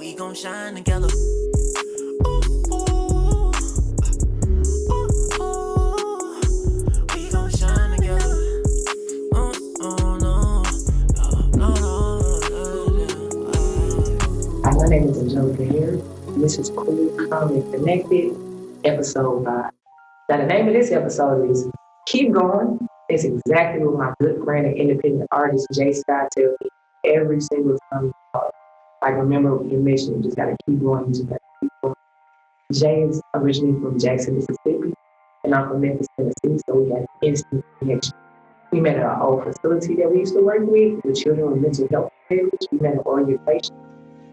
We gon' shine together. Ooh, ooh, we gon' shine together. Oh, oh, no, no, no, no. Hi, my name is Angelica here. This is Cool, Calm, and Connected, episode 5. Now, the name of this episode is Keep Going. It's exactly what my good friend and independent artist, Skyy, tells me every single time we talk. Like, remember you mentioned, you just gotta keep going, you just gotta keep going. Jay is originally from Jackson, Mississippi, and I'm from Memphis, Tennessee, so we got an instant connection. We met at our old facility that we used to work with children with mental health issues. We met at orientation.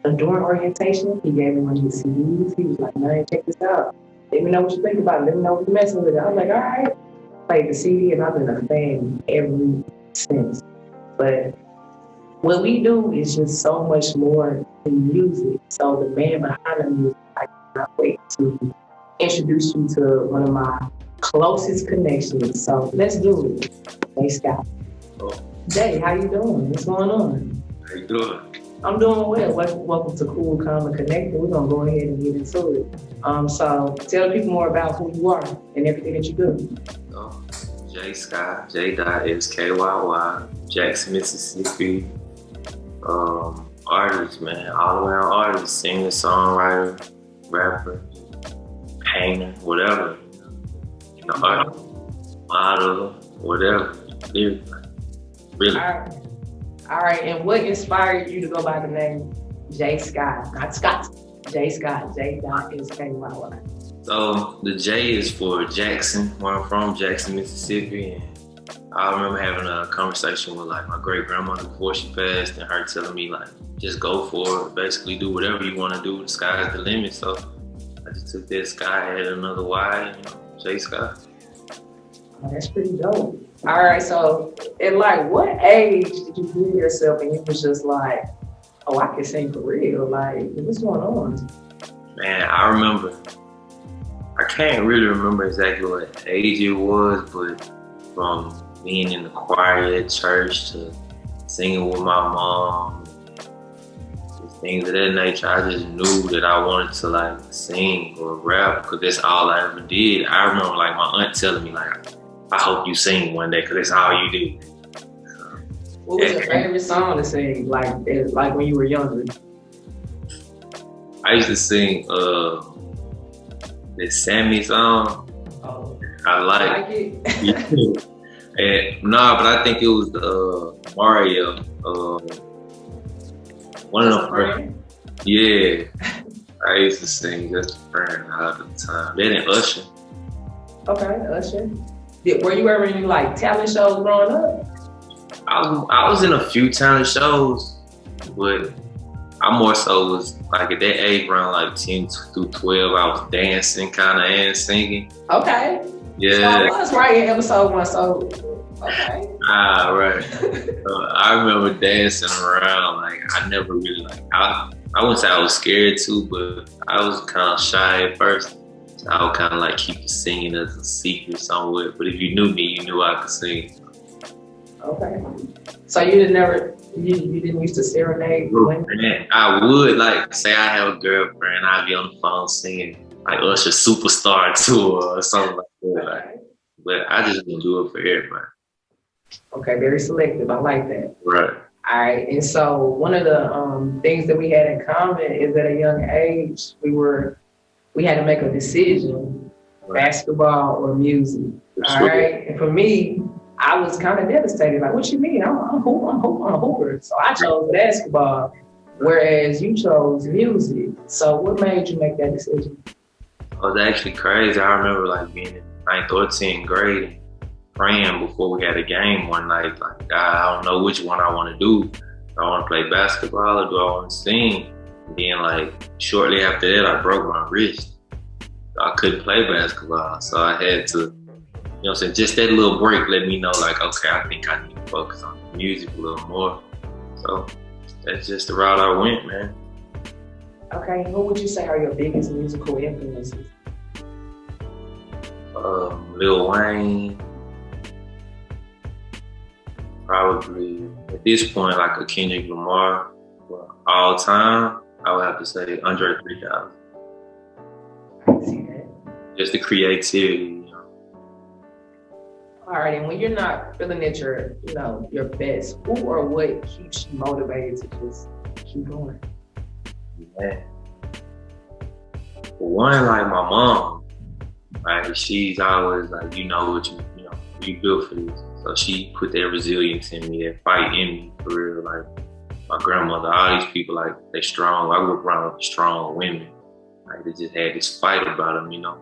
And during orientation, he gave me one of his CDs. He was like, man, check this out. Let me know what you think about it. Let me know what you're messing with it. I was like, all right. Played the CD, and I've been a fan ever since. But what we do is just so much more than music. So the man behind the music, I cannot wait to introduce you to one of my closest connections. So let's do it. Hey, Scott. Oh, Jay, how you doing? What's going on? how you doing? I'm doing well. Welcome to Cool, Calm, and Connected. We're going to go ahead and get into it. So tell people more about who you are and everything that you do. Skyy, J.Skyy, Jackson, Mississippi. Artist, man, all around artist, singer, songwriter, rapper, painter, whatever. You know, artist, model, whatever. Really. All right. And what inspired you to go by the name Skyy? Not Scott. Skyy. J.Skyy. So the J is for Jackson, where I'm from, Jackson, Mississippi. And I remember having a conversation with like my great grandmother before she passed, and her telling me like, just go for it, basically do whatever you want to do. The sky's the limit. So I just took that Skyy, added another Y, Skyy. Oh, that's pretty dope. All right. So at like what age did you feel yourself and you was just like, oh, I can sing for real? Like, what's going on? Man, I remember. I can't really remember exactly what age it was, but from being in the choir at church to singing with my mom, just things of that nature, I just knew that I wanted to like sing or rap because that's all I ever did. I remember like my aunt telling me like, I hope you sing one day because that's all you do. So, what was your favorite song to sing, like when you were younger? I used to sing this Sammy song. Oh, I like it. but I think it was Mario. One of them. Yeah, I used to sing Just a Friend all the time. Then in Usher. Okay, Usher. Were you ever in like talent shows growing up? I was in a few talent shows, but I more so was like at that age around like 10 through 12, I was dancing kind of and singing. Okay. Yeah. So I was right in episode 1, so okay. Right. I remember dancing around, like I never really like, I wouldn't say I was scared too, but I was kind of shy at first. So I would kind of like keep singing as a secret somewhere, but if you knew me, you knew I could sing. Okay. So you didn't used to serenade women? I would like say I have a girlfriend, I'd be on the phone singing like Usher Superstar Tour or something like that. Like, but I just didn't do it for everybody. Okay, very selective. I like that. Right. All right. And so one of the things that we had in common is at a young age, we had to make a decision, basketball or music. All right. And for me, I was kind of devastated. Like, what you mean? I'm a hooper. So I chose basketball, whereas you chose music. So what made you make that decision? It was actually crazy. I remember like being in 9th or 10th grade, praying before we had a game one night. Like, God, I don't know which one I want to do. Do I want to play basketball or do I want to sing? And then like shortly after that, I broke my wrist. I couldn't play basketball, so I had to. You know what I'm saying? Just that little break let me know like, okay, I think I need to focus on music a little more. So that's just the route I went, man. Okay, who would you say are your biggest musical influences? Lil Wayne. Probably at this point like a Kendrick Lamar all time. I would have to say Andre 3000. I can see that. Just the creativity, All right, and when you're not feeling at your, your best, who or what keeps you motivated to just keep going? Man. For one, like my mom, right? She's always like, you built for this. So she put that resilience in me, that fight in me, for real. Like my grandmother, all these people, like they strong. I grew up around strong women. Like they just had this fight about them,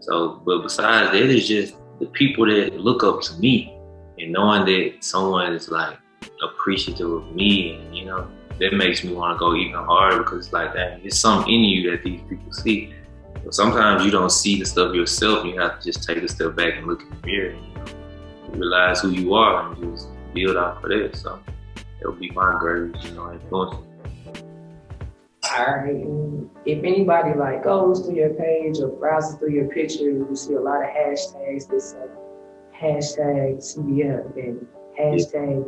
So, but besides that, it's just the people that look up to me and knowing that someone is like appreciative of me, and that makes me want to go even harder, because it's like, dang, there's something in you that these people see. But sometimes you don't see the stuff yourself, and you have to just take a step back and look in the mirror and realize who you are and just build out for that. So that would be my greatest, influence. All right, and if anybody like goes through your page or browses through your picture, you see a lot of hashtags that say hashtag CBF and hashtag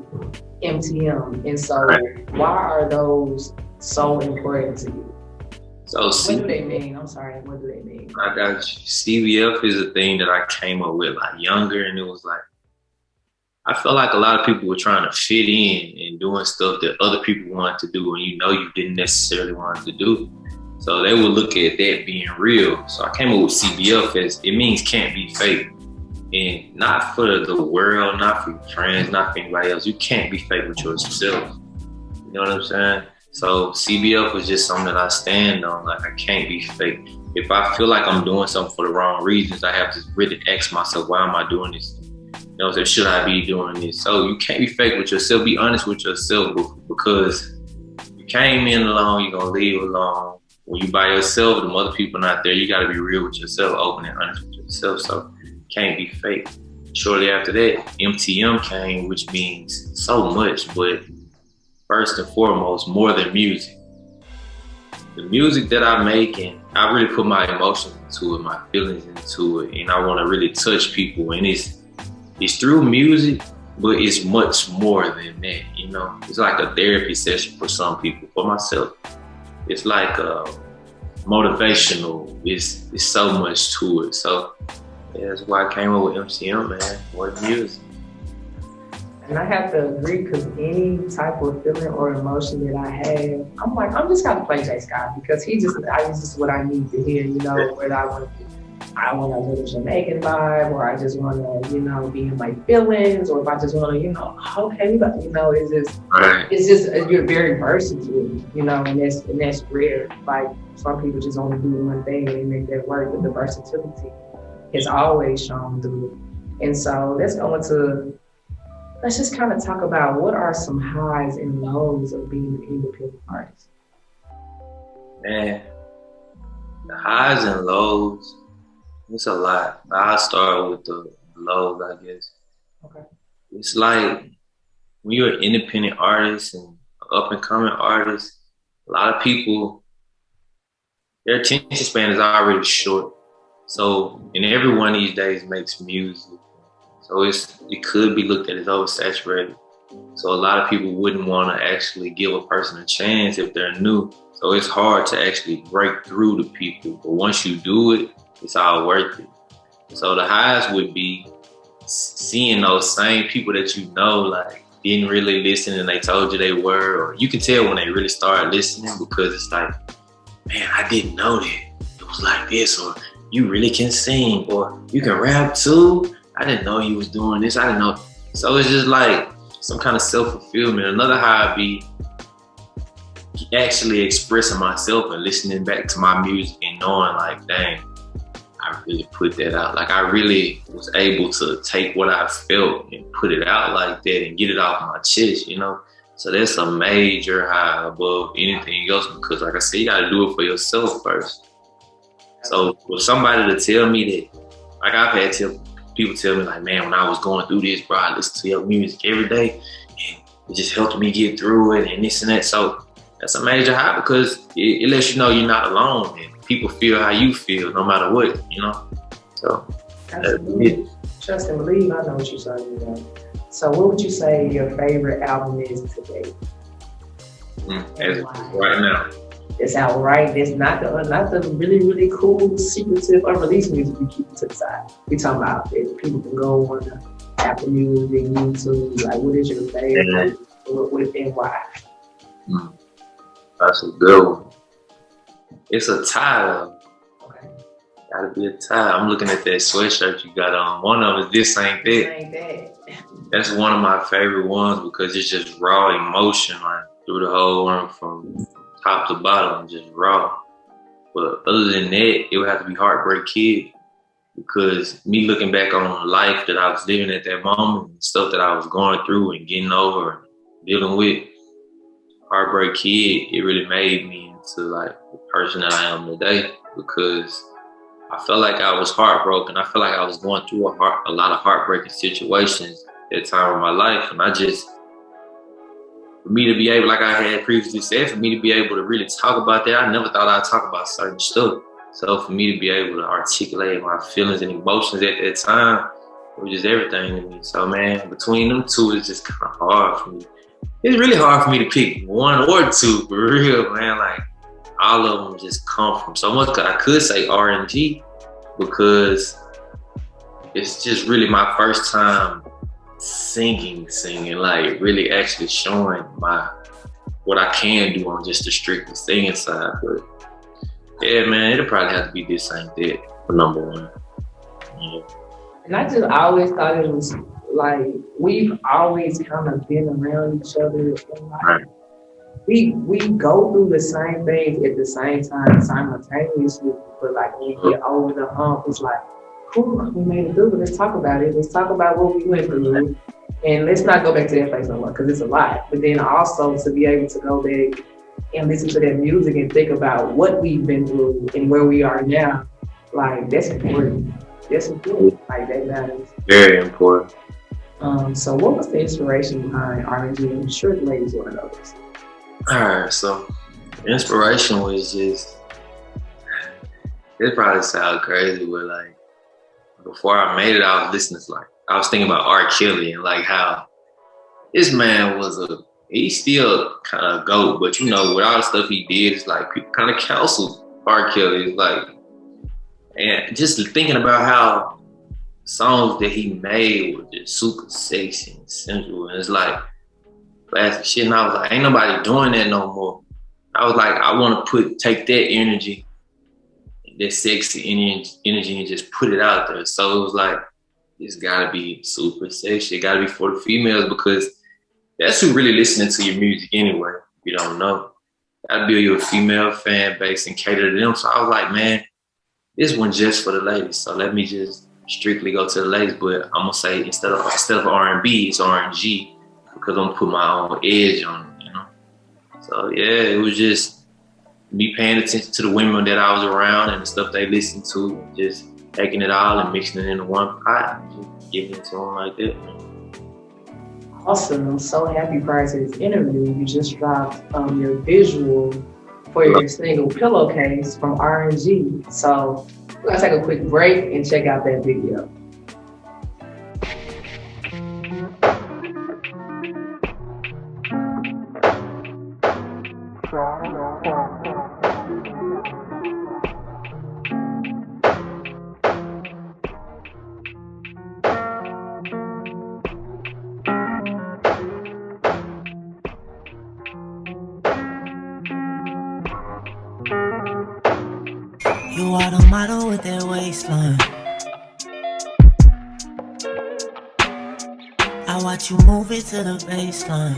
MTM. And so why are those so important to you? So what do they mean? I'm sorry, what do they mean? I got you. CBF is a thing that I came up with like younger, and it was like, I felt like a lot of people were trying to fit in and doing stuff that other people wanted to do, and you didn't necessarily want to do. So they would look at that being real. So I came up with CBF as it means can't be fake. And not for the world, not for your friends, not for anybody else. You can't be fake with yourself. You know what I'm saying? So CBF was just something that I stand on. Like, I can't be fake. If I feel like I'm doing something for the wrong reasons, I have to really ask myself, why am I doing this? So should I be doing this? So you can't be fake with yourself. Be honest with yourself, because you came in alone, you're gonna leave alone. When you by yourself, the other people not there, you gotta be real with yourself, open and honest with yourself. So you can't be fake. Shortly after that, MTM came, which means so much, but first and foremost, more than music. The music that I make, and I really put my emotions into it, my feelings into it, and I wanna really touch people, and it's through music, but it's much more than that, It's like a therapy session for some people. For myself, it's like motivational. It's so much to it. So yeah, that's why I came up with MCM, man, more than music. And I have to agree, because any type of feeling or emotion that I have, I'm just gonna play Skyy, because he's just what I need to hear, whether I want a little Jamaican vibe, or I just want to, be in my feelings, or if I just want to, okay, it's just you're very versatile, and that's rare. Like some people just only do one thing and they make that work, but the versatility is always shown through. And so let's just kind of talk about what are some highs and lows of being an independent artist. Man, the highs and lows. It's a lot. I'll start with the lows, I guess. Okay. It's like when you're an independent artist and up and coming artist, a lot of people, their attention span is already short. So, and everyone these days makes music. So it could be looked at as oversaturated. So a lot of people wouldn't want to actually give a person a chance if they're new. So it's hard to actually break through to people. But once you do it, it's all worth it. So the highs would be seeing those same people that like didn't really listen and they told you they were, or you can tell when they really started listening, because it's like, man, I didn't know that it was like this, or you really can sing, or you can rap too. I didn't know you was doing this. I didn't know. So it's just like some kind of self-fulfillment. Another high would be actually expressing myself and listening back to my music and knowing like, dang, I really put that out. Like I really was able to take what I felt and put it out like that and get it off my chest, So that's a major high above anything else, because like I said, you gotta do it for yourself first. So for somebody to tell me that, like I've had people tell me like, man, when I was going through this, bro, I listened to your music every day and it just helped me get through it and this and that. So that's a major high, because it lets you know you're not alone and people feel how you feel no matter what, So absolutely. Trust and believe, I know what you're talking about. So what would you say your favorite album is today? As right now. That's outright. That's not the really, really cool, secretive, unreleased music we keep to the side. We talking about that people can go on Apple Music, YouTube. Like, what is your favorite? What and why? That's a good one. It's a tie though. Okay. Gotta be a tie. I'm looking at that sweatshirt you got on. One of them is This Ain't That. Ain't that. That's one of my favorite ones because it's just raw emotion, like through the whole one from top to bottom, just raw. But other than that, it would have to be Heartbreak Kid because me looking back on life that I was living at that moment, and stuff that I was going through and getting over and dealing with, Heartbreak Kid, it really made me into like the person that I am today because I felt like I was heartbroken. I felt like I was going through a lot of heartbreaking situations at that time of my life. And for me to be able, like I had previously said, for me to be able to really talk about that, I never thought I'd talk about certain stuff. So for me to be able to articulate my feelings and emotions at that time, it was just everything to me. So man, between them two, it's just kind of hard for me. It's really hard for me to pick one or two, for real, man. Like, all of them just come from so much. I could say R&G because it's just really my first time singing, like really actually showing what I can do on just the strictly singing side. But yeah, man, it'll probably have to be This Ain't That for number one. Yeah. And I just always thought it was like we've always kind of been around each other. And like, right. We go through the same things at the same time simultaneously, but like when we get over the hump, it's like, cool, we made it through. Let's talk about it. Let's talk about what we went through. And let's not go back to that place no more because it's a lot. But then also to be able to go back and listen to that music and think about what we've been through and where we are now, like that's important. That's important. Like that matters. Very important. So what was the inspiration behind R&G? I'm sure the ladies want to know this. All right, so the inspiration was just, it probably sounds crazy, but like before I made it, I was listening to I was thinking about R. Kelly and like how this man he's still kind of a GOAT, but you know, with all the stuff he did, it's like people kind of counseled R. Kelly. It's like, and just thinking about how songs that he made were just super sexy and sensual, and it's like classic shit. And I was like, ain't nobody doing that no more. I was like, I want to take that energy, that sexy energy, and just put it out there. So it was like, it's gotta be super sexy. It gotta be for the females because that's who really listening to your music anyway. If you don't know, gotta build your female fan base and cater to them. So I was like, man, this one just for the ladies. So let me just strictly go to the ladies. But I'm gonna say instead of R&B, it's R&G because I'm gonna put my own edge on it, you know. So yeah, it was just me paying attention to the women that I was around and the stuff they listened to, just taking it all and mixing it into one pot, just giving it to them like that. Awesome. I'm so happy prior to this interview, you just dropped your visual for your single Pillowcase from R&G. So we're gonna take a quick break and check out that video. You are the model with that waistline. I watch you move it to the baseline.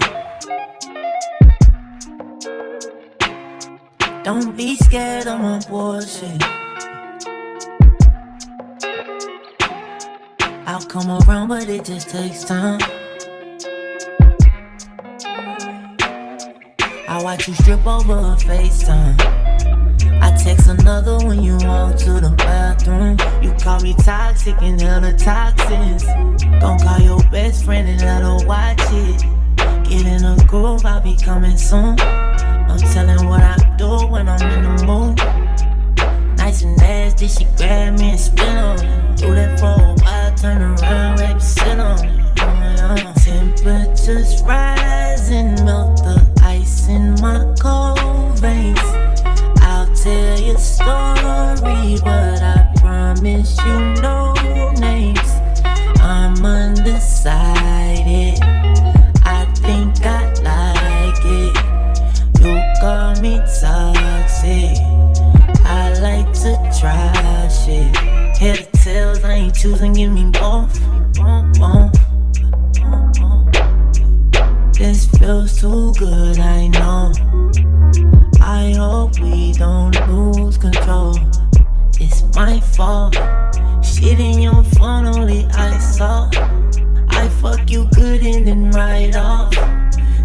Don't be scared of my bullshit. I'll come around, but it just takes time. I watch you strip over a FaceTime. I text another when you walk to the bathroom. You call me toxic and hella toxins. Don't call your best friend and let her watch it. Get in a groove, I'll be coming soon. I'm telling what I do when I'm in the mood. Nice and nasty, she grab me and spin on me. Do that for a while, turn around, baby, sit on me. Temperatures rising, melt the ice in my cold veins. story, but I promise you no names. I'm undecided. I think I like it. You call me toxic. I like to try shit. Head to tails, I ain't choosing, give me both. This feels too good, I know. I hope we don't lose control. It's my fault. Shit in your phone, only I saw. I fuck you good and then right off.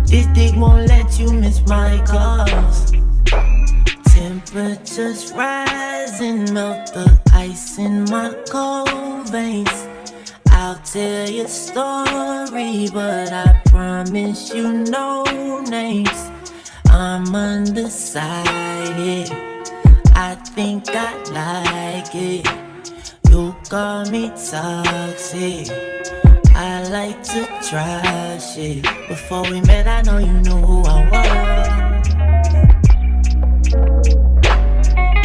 This dick won't let you miss my calls. Temperatures rise and melt the ice in my cold veins. I'll tell you a story, but I promise you no names. I'm undecided. I think I like it. You call me toxic. I like to try shit. Before we met, I know you knew who I was.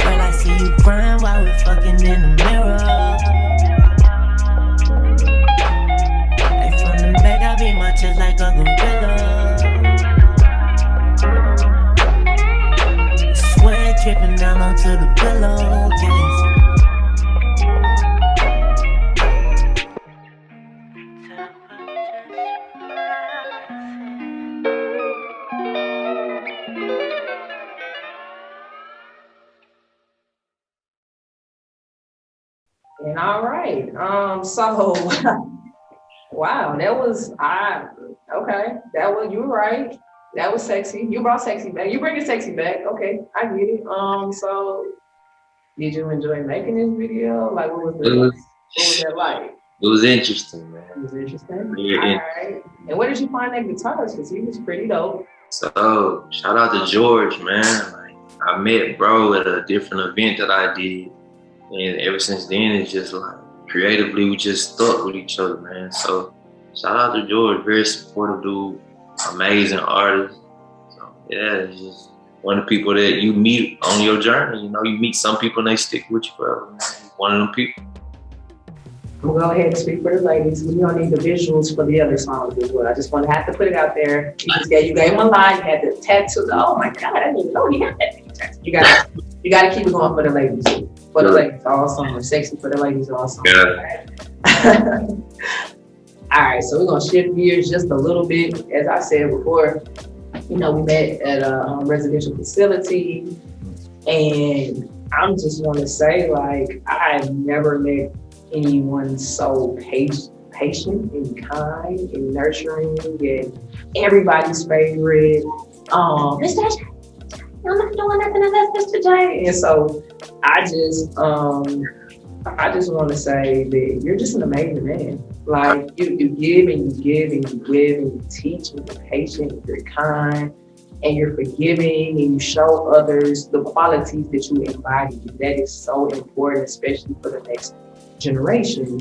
Girl, I see you crying while we're fucking in the mirror. Like from the back, I beat my chest like a gorilla. Sweat dripping down onto the pillowcase. And all right. So wow, that was okay. That was, you were right. That was sexy. You brought sexy back. You bringing sexy back. Okay, I get it. So did you enjoy making this video? Like, what was that like? It was interesting, man. It was interesting. Yeah. All right. And where did you find that guitarist? Because he was pretty dope. So shout out to George, man. Like, I met bro at a different event that I did. And ever since then, it's just like creatively, we just stuck with each other, man. So shout out to George, very supportive dude, amazing artist. So yeah, it's just one of the people that you meet on your journey. You know, you meet some people and they stick with you forever, man. One of them people. I'm gonna go ahead and speak for the ladies. We don't need the visuals for the other songs as well. I just want to have to put it out there. You gave him a line, you had the tattoos. Oh my God, I didn't even know he had that many tattoos. You gotta keep it going for the ladies. For the ladies, all summer. Sexy for the ladies, all summer. Yeah. All right, so we're gonna shift gears just a little bit. As I said before, you know, we met at a residential facility, and I'm just want to say, like, I've never met anyone so patient and kind and nurturing and everybody's favorite. Mr. J, I'm not doing nothing unless Mr. J. And so I just want to say that you're just an amazing man. Like, you give and you give and you give and you teach and you're patient and you're kind and you're forgiving and you show others the qualities that you embody. That is so important, especially for the next generation.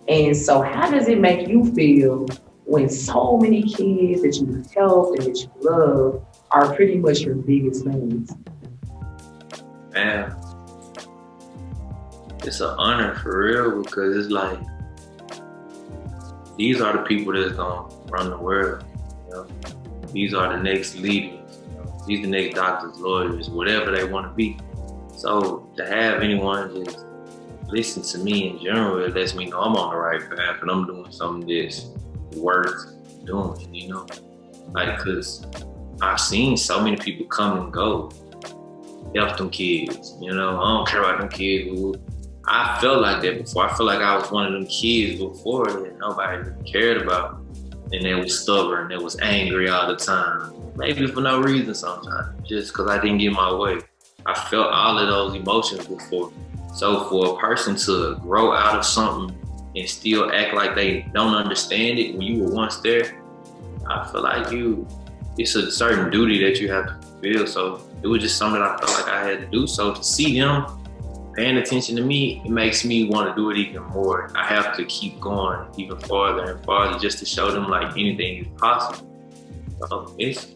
And so how does it make you feel when so many kids that you help and that you love are pretty much your biggest fans? Man, it's an honor for real, because it's like, these are the people that's gonna run the world, you know? These are the next leaders, you know? These are the next doctors, lawyers, whatever they wanna be. So to have anyone just listen to me in general, it lets me know I'm on the right path and I'm doing something that's worth doing, you know? Like, cause I've seen so many people come and go, help them kids, you know? I don't care about them kids. I felt like that before. I felt like I was one of them kids before that nobody really cared about. And they was stubborn, they was angry all the time. Maybe for no reason sometimes, just cause I didn't get my way. I felt all of those emotions before. So for a person to grow out of something and still act like they don't understand it when you were once there, I feel like it's a certain duty that you have to fulfill. So it was just something I felt like I had to do. So to see them paying attention to me, it makes me want to do it even more. I have to keep going even farther and farther just to show them like anything is possible. So it's,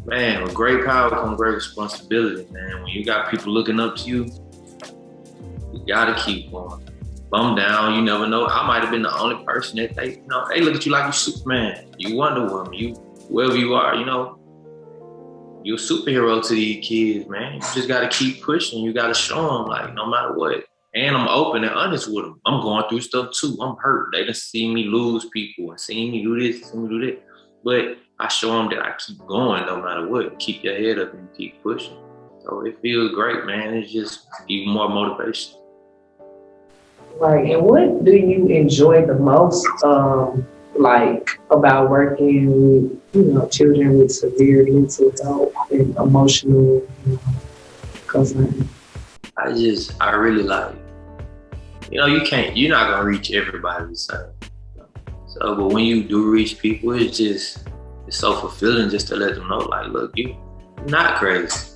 man, with great power comes great responsibility, man. When you got people looking up to you, Gotta keep going. Bum down, you never know. I might have been the only person that they look at you like you Superman, you Wonder Woman, you whoever you are, you're a superhero to these kids, man. You just gotta keep pushing. You gotta show them, like, no matter what. And I'm open and honest with them. I'm going through stuff too. I'm hurt. They done see me lose people and see me do this, see me do that. But I show them that I keep going no matter what. Keep your head up and keep pushing. So it feels great, man. It's just even more motivation. Right. And what do you enjoy the most, about working with, children with severe mental health and emotional concerns? I really like, you're not gonna reach everybody the same. So, but when you do reach people, it's so fulfilling just to let them know, like, look, you're not crazy.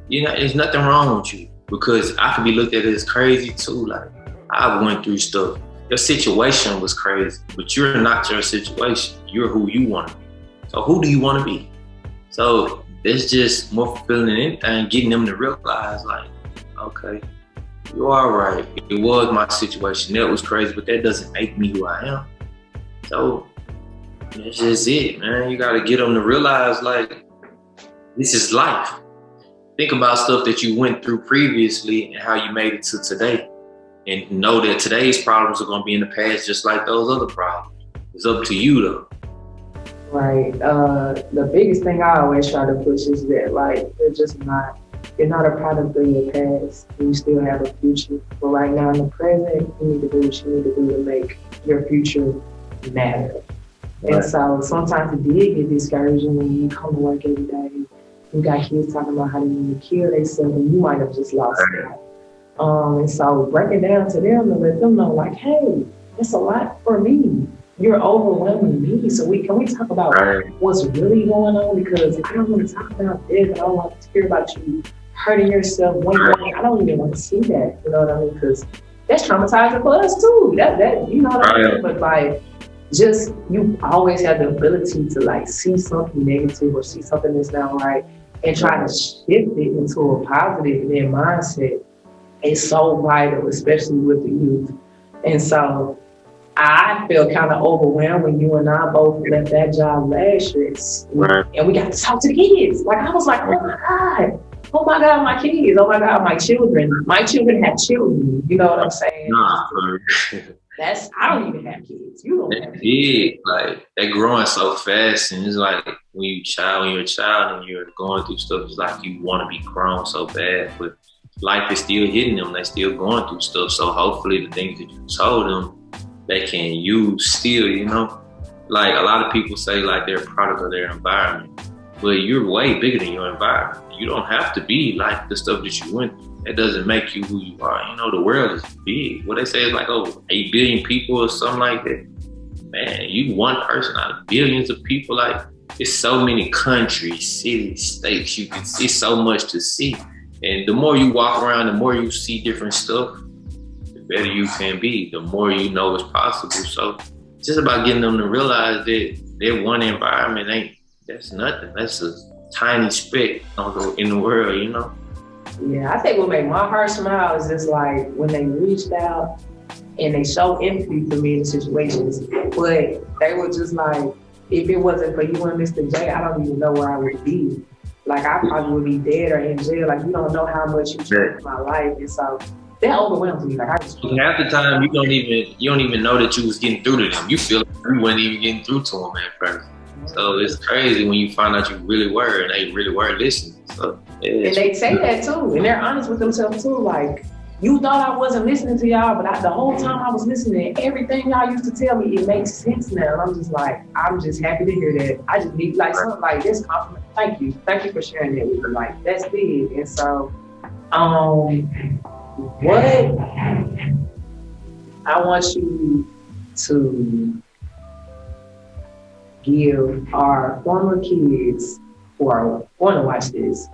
There's nothing wrong with you, because I could be looked at as crazy too. Like, I went through stuff. Your situation was crazy, but you're not your situation. You're who you want to be. So who do you want to be? So it's just more fulfilling than anything, getting them to realize, like, okay, you're all right. It was my situation. That was crazy, but that doesn't make me who I am. So that's just it, man. You got to get them to realize, like, this is life. Think about stuff that you went through previously and how you made it to today. And know that today's problems are going to be in the past just like those other problems. It's up to you, though. Right. The biggest thing I always try to push is that, like, you're not a product of your past. You still have a future. But right now in the present, you need to do what you need to do to make your future matter. Right. And so sometimes it did get discouraging when you come to work every day. You got kids talking about how they need to kill themselves, and you might have just lost that. And so break it down to them and let them know, like, hey, it's a lot for me. You're overwhelming me. So can we talk about what's really going on? Because if I don't want to talk about this, I don't want to hear about you hurting yourself one day. I don't even want to see that. You know what I mean? Because that's traumatizing for us too. That you know what I mean? But like, just you always have the ability to like see something negative or see something that's not right and try to shift it into a positive mindset. It's so vital, especially with the youth. And so I feel kind of overwhelmed when you and I both left that job last year. And we got to talk to the kids. Like, I was like, oh my God, my kids. Oh my God, my children. My children have children. You know what I'm saying? I don't even have kids. You don't have kids. Like, they're growing so fast. And it's like, when you're a child and you're going through stuff, it's like you want to be grown so bad. But life is still hitting them. They're still going through stuff. So hopefully the things that you told them, they can use still, Like, a lot of people say, like, they're a product of their environment. But you're way bigger than your environment. You don't have to be like the stuff that you went through. That doesn't make you who you are. The world is big. What they say is like, 8 billion people or something like that. Man, you one person out of billions of people. Like, it's so many countries, cities, states. You can see so much to see. And the more you walk around, the more you see different stuff, the better you can be, the more you know it's possible. So it's just about getting them to realize that their one environment that's nothing. That's a tiny speck in the world, Yeah, I think what made my heart smile is just like when they reached out and they showed empathy for me in situations, but they were just like, if it wasn't for you and Mr. J, I don't even know where I would be. Like, I probably would be dead or in jail. Like, you don't know how much you changed my life. And so that overwhelms me. Like, half the time you don't even know that you was getting through to them. You feel like you weren't even getting through to them at first. So it's crazy when you find out you really were and they really were listening. So and they say that too, and they're honest with themselves too. Like, you thought I wasn't listening to y'all, but the whole time I was listening. Everything y'all used to tell me, it makes sense now. And I'm just like, I'm just happy to hear that. I just need something like this compliment. Thank you for sharing that with me. Like, that's big. And so, what I want you to give our former kids who are going to watch this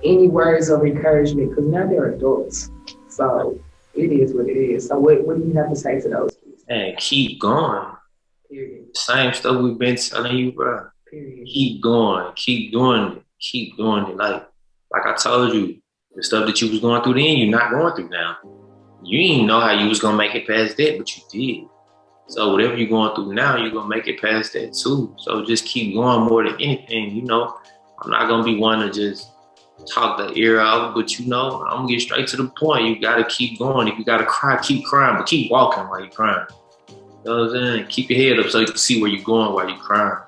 any words of encouragement, because now they're adults. So it is what it is. So what do you have to say to those kids? And keep going. Period. Same stuff we've been telling you, bro. Period. Keep going. Keep doing it. Keep doing it. Like I told you, the stuff that you was going through then, you're not going through now. you didn't know how you was gonna make it past that, but you did. So whatever you're going through now, you're gonna make it past that too. So just keep going more than anything, you know. I'm not gonna be one to just talk the ear out, but you know, I'm gonna get straight to the point. You gotta keep going. If you gotta cry, keep crying, but keep walking while you're crying. You know what I'm saying? Keep your head up so you can see where you're going while you're crying.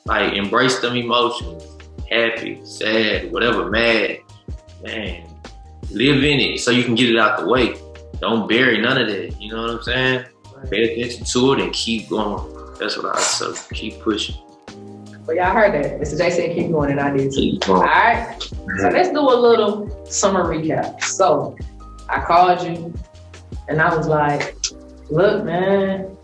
Like, embrace them emotions. Happy, sad, whatever, mad. Man, live in it so you can get it out the way. Don't bury none of that. You know what I'm saying? Pay attention to it and keep going. That's what I say. Keep pushing. Well, y'all heard that. Mr. J said keep going, and I did too. All right. So let's do a little summer recap. So I called you, and I was like, look, man,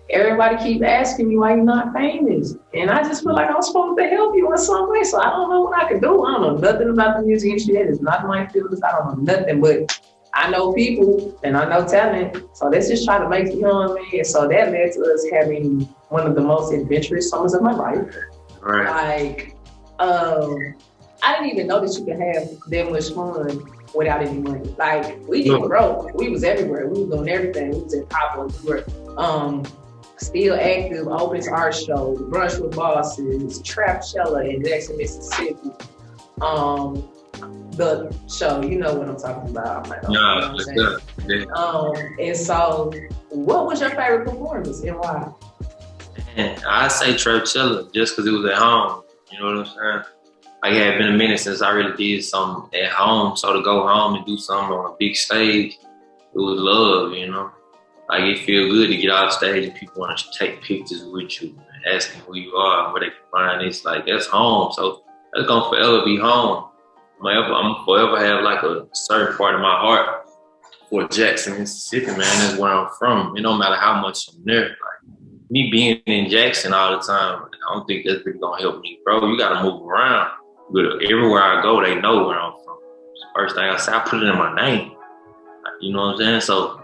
everybody keep asking me why you're not famous. And I just feel like I'm supposed to help you in some way. So I don't know what I can do. I don't know nothing about the music industry. It's not my field. I don't know nothing, but I know people and I know talent. So let's just try to make it, you know what I mean? And so that led to us having one of the most adventurous summers of my life. Right. Like, I didn't even know that you could have that much fun without any money. Like, we didn't broke. We was everywhere. We was doing everything. We was in Papa. We were still active, Opens Art Show, Brunch with Bosses, Trapchella in Jackson, Mississippi. The show, you know what I'm talking about. And so, what was your favorite performance and why? Man, I say Trapchella just because it was at home. You know what I'm saying? Like, it had been a minute since I really did something at home. So to go home and do something on a big stage, it was love, you know? Like, it feel good to get off stage and people want to take pictures with you and asking who you are and where they can find it. It's like, that's home. So that's going to forever be home. I'm forever have like a certain part of my heart for Jackson, Mississippi, man. That's where I'm from. It don't matter how much I'm there. Like, me being in Jackson all the time, I don't think that's really gonna help me, bro. You gotta move around. But everywhere I go, they know where I'm from. First thing I say, I put it in my name. You know what I'm saying? So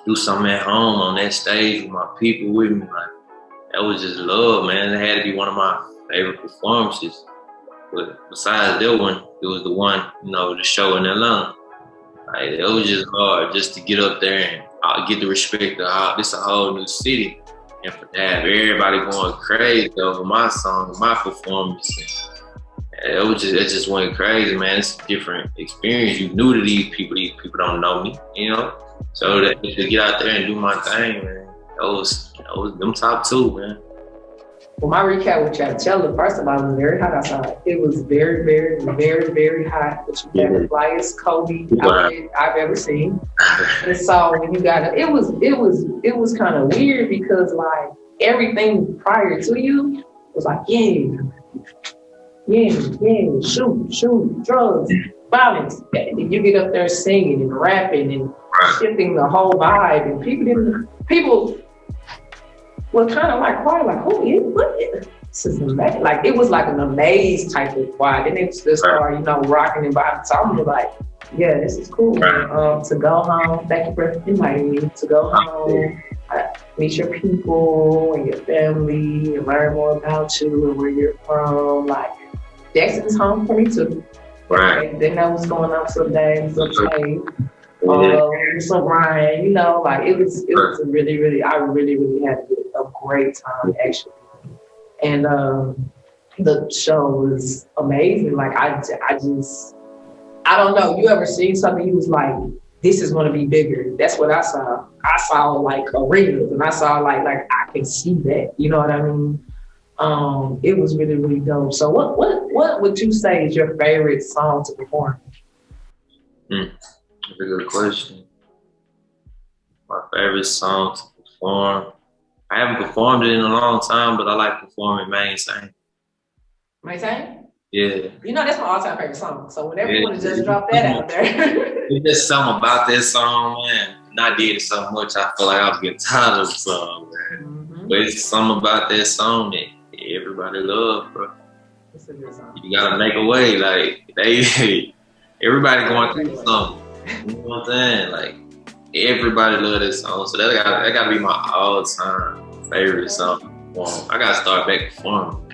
do something at home on that stage with my people with me. Like, that was just love, man. It had to be one of my favorite performances. But besides that one, it was the one, you know, the show in Atlanta. Like, it was just hard just to get up there and get the respect of this a whole new city. And for that, everybody going crazy over my song, my performance. It just went crazy, man. It's a different experience. You new to these people don't know me, you know? So to get out there and do my thing, man, that was them top two, man. Well, my recap with Trapchella, first of all, it was very hot outside. It was very, very, very, very hot. But you had the flyest Kobe I've ever seen. And so when you got it was kind of weird because like everything prior to you was like, yeah, shoot, drugs, violence. And you get up there singing and rapping and shifting the whole vibe, and people were kind of like quiet, like, this is amazing. Like, it was like an amaze type of quiet. Then they just started, you know, rocking and vibing. So I'm like, yeah, this is cool. To go home, thank you for inviting me to go home, meet your people and your family, and learn more about you and where you're from. Like, Jackson's home for me too. Right. They know what's going on some days, some days. So Ryan, you know, like it was a really, really, I really, really had a great time actually. And the show was amazing. Like I don't know, you ever seen something you was like, this is gonna be bigger? That's what I saw. I saw like arenas and I saw like I can see that, you know what I mean? It was really, really dope. So what would you say is your favorite song to perform? That's a good question. My favorite song to perform. I haven't performed it in a long time, but I like performing Maintain. Maintain? Yeah. You know, that's my all-time favorite song. So whenever you want to just drop that out there. It's just something about that song, man. And I did it so much, I feel like I was getting tired of the song, man. Mm-hmm. But it's something about that song that everybody loves, bro. It's a good song. You gotta make a way. Like, everybody going through something. You know what I'm saying? Like, everybody love this song. So that gotta be my all-time favorite song. Well, I gotta start back performing.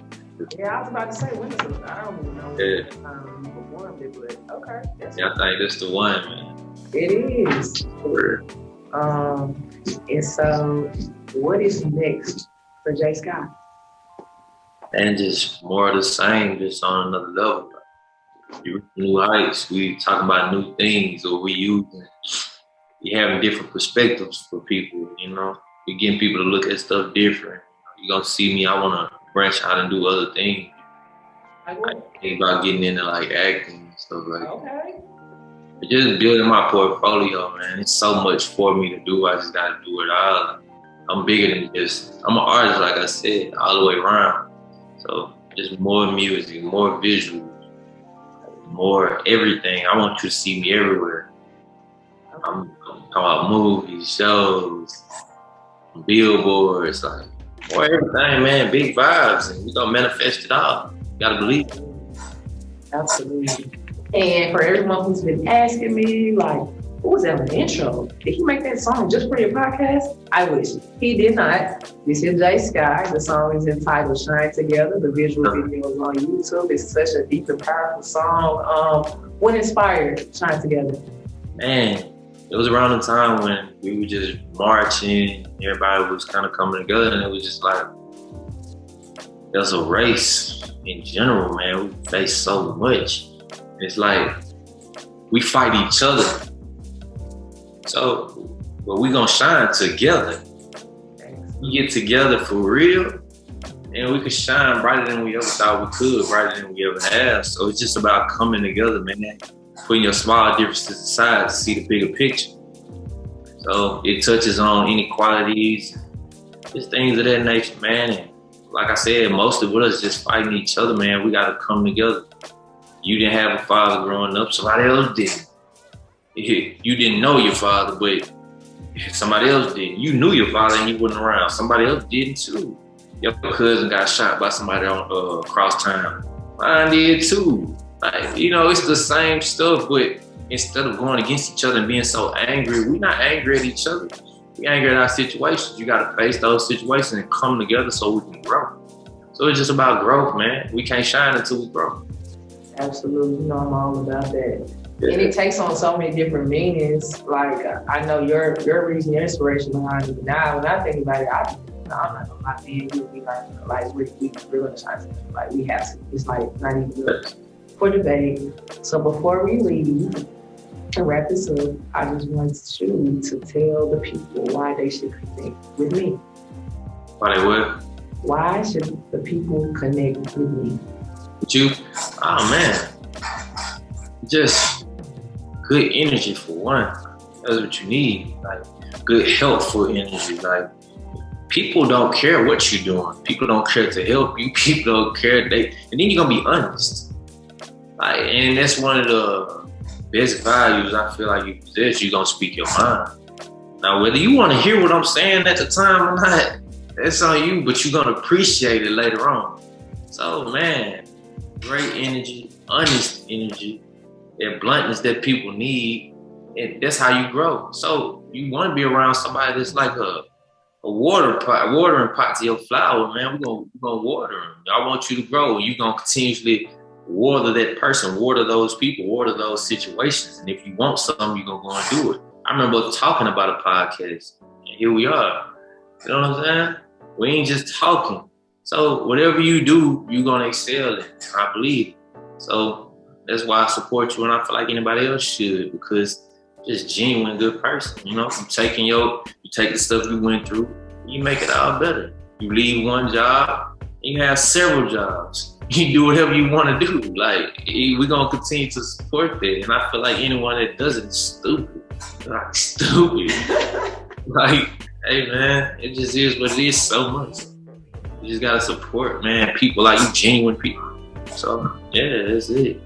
Yeah, I was about to say, when is it? I don't even know when you performed it, but okay. Yeah, I think that's the one, man. It is. And so, what is next for Skyy? And just more of the same, just on another level. You reach new heights. We talking about new things, or we having different perspectives for people. You know, we getting people to look at stuff different. You gonna see me. I wanna branch out and do other things. I think about getting into like acting and stuff like that. Okay. But just building my portfolio, man. It's so much for me to do. I just gotta do it all. I'm bigger than just. I'm an artist, like I said, all the way around. So just more music, more visuals, more everything. I want you to see me everywhere. I'm talking about movies, shows, billboards, like more everything, man. Big vibes, and we gonna manifest it all. You gotta believe it. Absolutely. And for everyone who's been asking me, like, what was that an intro? Did he make that song just for your podcast? I wish. He did not. This is Skyy. The song is entitled Shine Together. The visual video is on YouTube. It's such a deep and powerful song. What inspired Shine Together? Man, it was around the time when we were just marching. Everybody was kind of coming together, and it was just like, there's a race in general, man. We face so much. It's like, we fight each other. So, but we gonna shine together. We get together for real, and we can shine brighter than we ever thought we could, brighter than we ever have. So it's just about coming together, man. Putting your small differences aside to see the bigger picture. So it touches on inequalities, just things of that nature, man. And like I said, most of us just fighting each other, man. We gotta come together. You didn't have a father growing up, somebody else did. You didn't know your father, but somebody else did. You knew your father and he wasn't around. Somebody else didn't too. Your cousin got shot by somebody on across town. Mine did too. Like, you know, it's the same stuff, but instead of going against each other and being so angry, we're not angry at each other. We angry at our situations. You gotta face those situations and come together so we can grow. So it's just about growth, man. We can't shine until we grow. Absolutely, you know I'm all about that. Yeah. And it takes on so many different meanings. Like, I know your reason, your inspiration behind it. Now, when I think about it, I'm not gonna lie to you. We like we're gonna shine together. Like, we have to. It's like not even good for debate. So before we leave and wrap this up, I just want you to tell the people why they should connect with me. Why they what? Why should the people connect with me? With you? Oh man, just good energy for one. That's what you need. Like good helpful energy. Like people don't care what you're doing. People don't care to help you. People don't care. And then you're gonna be honest. Like, and that's one of the best values I feel like you possess. You're gonna speak your mind. Now, whether you want to hear what I'm saying at the time or not, that's on you. But you're gonna appreciate it later on. So man. Great energy, honest energy, that bluntness that people need, and that's how you grow. So you want to be around somebody that's like a watering pot to your flower, man. We're gonna water them. I want you to grow. You're gonna continuously water that person, water those people, water those situations. And if you want something, you're gonna go and do it. I remember talking about a podcast, and here we are. You know what I'm saying? We ain't just talking. So whatever you do, you're gonna excel in. I believe. So that's why I support you, and I feel like anybody else should, because just genuine good person. You know, you take the stuff you went through, you make it all better. You leave one job, you have several jobs. You do whatever you want to do. Like we're gonna continue to support that, and I feel like anyone that does it is stupid. Like stupid. Like, hey man, it just is what it is so much. You just gotta support, man, people like you, genuine people. So yeah, that's it.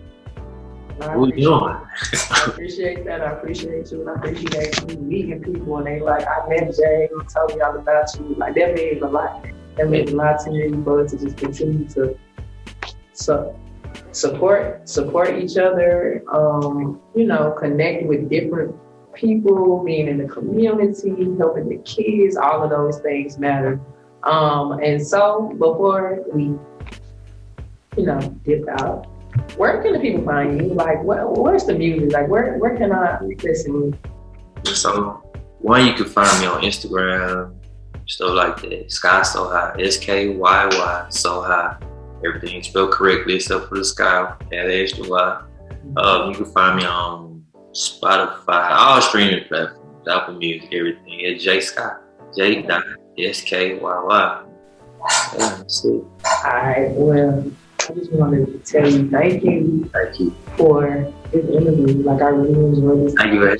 What we doing? I appreciate that. I appreciate you, and I appreciate you meeting people. And they like, I met Jay, and told me all about you. Like that means a lot. That means a lot to me, but to just continue to support each other. You know, connect with different people, being in the community, helping the kids. All of those things matter. And so before we, dip out, Where can the people find you? Like, where's the music? Like, where can I listen? So, one, you can find me on Instagram, stuff like that. Skyy So High, SKYY So High. Everything spelled correctly except for the Sky, add the extra Y. You can find me on Spotify, all streaming platforms, Apple Music, everything. At J Skyy, J.SKYY. Yeah, that's it. All right, well, I just wanted to tell you thank you for this interview. Like, I really enjoyed this. Thank you, and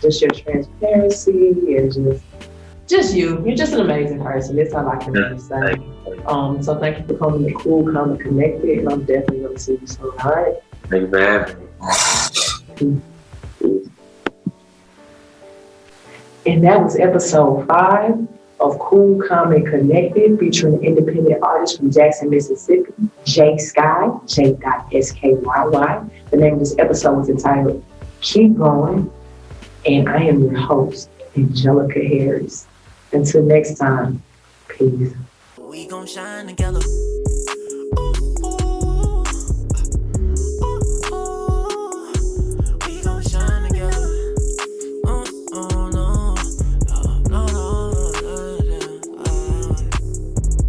just your transparency and just you. You're just an amazing person. That's all I can really say. So thank you for coming to Cool, Calm, Connected, and I'm definitely going to see you soon. All right? Thank you for having me. And that was episode 5 of Cool, Calm, and Connected, featuring independent artist from Jackson, Mississippi, J Skyy, J.SKYY. The name of this episode was entitled Keep Going, and I am your host, Angelica Harris. Until next time, peace. We gon' shine together.